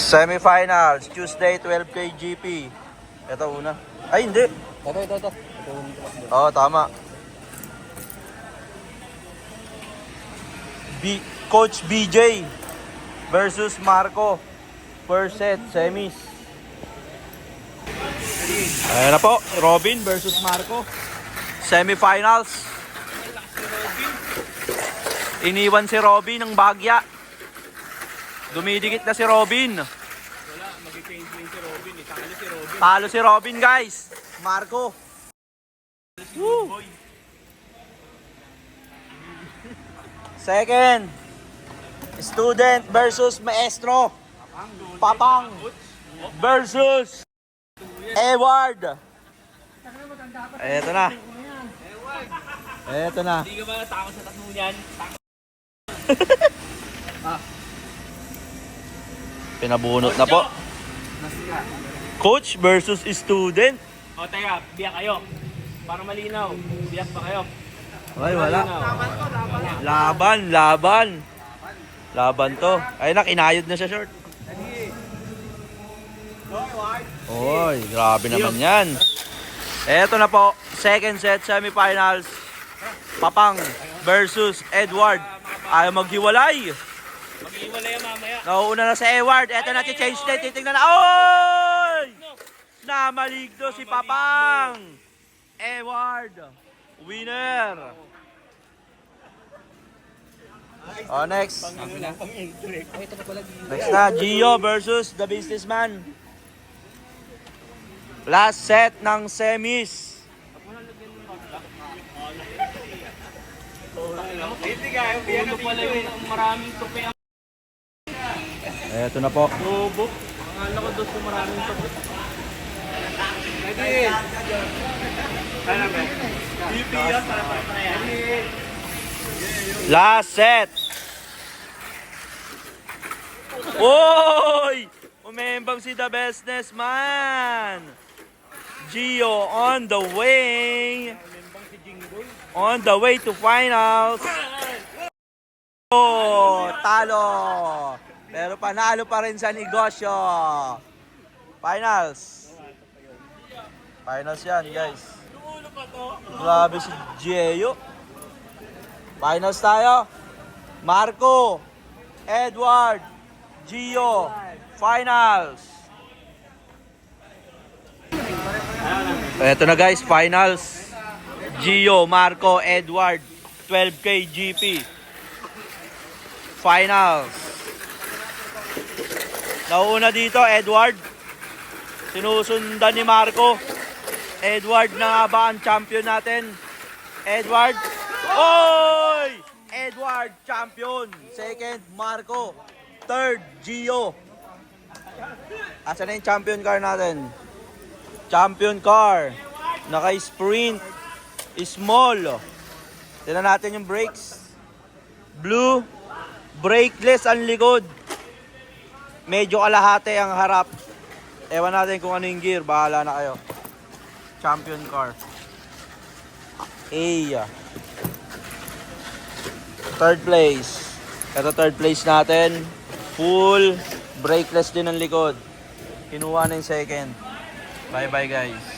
Semifinals, Tuesday, 12K GP. Ito una. Ay, hindi. Ito. Oo, tama. Coach BJ versus Marco. First set, semis. Ayan na po, Robin versus Marco. Semifinals. Iniwan si Robin ng bagya. Dumidikit na si Robin. Wala, mag-change lane si Robin. Talo si Robin. Talo si Robin, guys. Marco. Woo. Second. Student versus maestro. Papang versus Edward. Eto na. Eto na. Hindi ka ba natakot sa tatlo niyan? Pinabunot na po. Coach versus student. O, teka, biyak kayo. Para malinaw. Biyak pa kayo. Ay, wala. Malinaw. Laban to. Ay, inayod na siya short. Oy, grabe naman yan. Eto na po, second set, semifinals. Papang versus Edward. Ayaw maghiwalay. Mag-iwalay yan mamaya. Nauuna na si Edward. Eto na, change net. Titignan na. Oy! Namaligdo si Papang. Edward. Winner. Next. Next na, Gio versus the businessman. Last set ng semis. Hindi ka, uno pala yung maraming tupi. Eto na po. Bobo. Ang alam ko doon sa maraming tupi. Ready? Sana ba? DPS para pa yan. Last set. Oy! Umembang si the businessman. Gio on the way. On the way to finals. Oh, talo. Pero panalo pa rin sa negosyo. Finals. Finals yan, guys. Grabe si Gio. Finals tayo. Marco, Edward, Gio. Finals. Ito na, guys, finals. Gio, Marco, Edward, 12K GP. Finals. Nauuna dito, Edward. Sinusundan ni Marco. Edward na nga ba ang champion natin? Edward. Oy! Edward, champion. Second, Marco. Third, Gio. Asan na yung champion car natin? Champion car. Naka-sprint. Small. Tignan natin yung brakes. Blue. Brakeless ang likod. Medyo kalahati ang harap. Ewan natin kung ano yung gear. Bahala na kayo. Champion car. A. Third place. Ito third place natin. Full. Brakeless din ang likod. Kinuha na yung second. Bye bye, guys.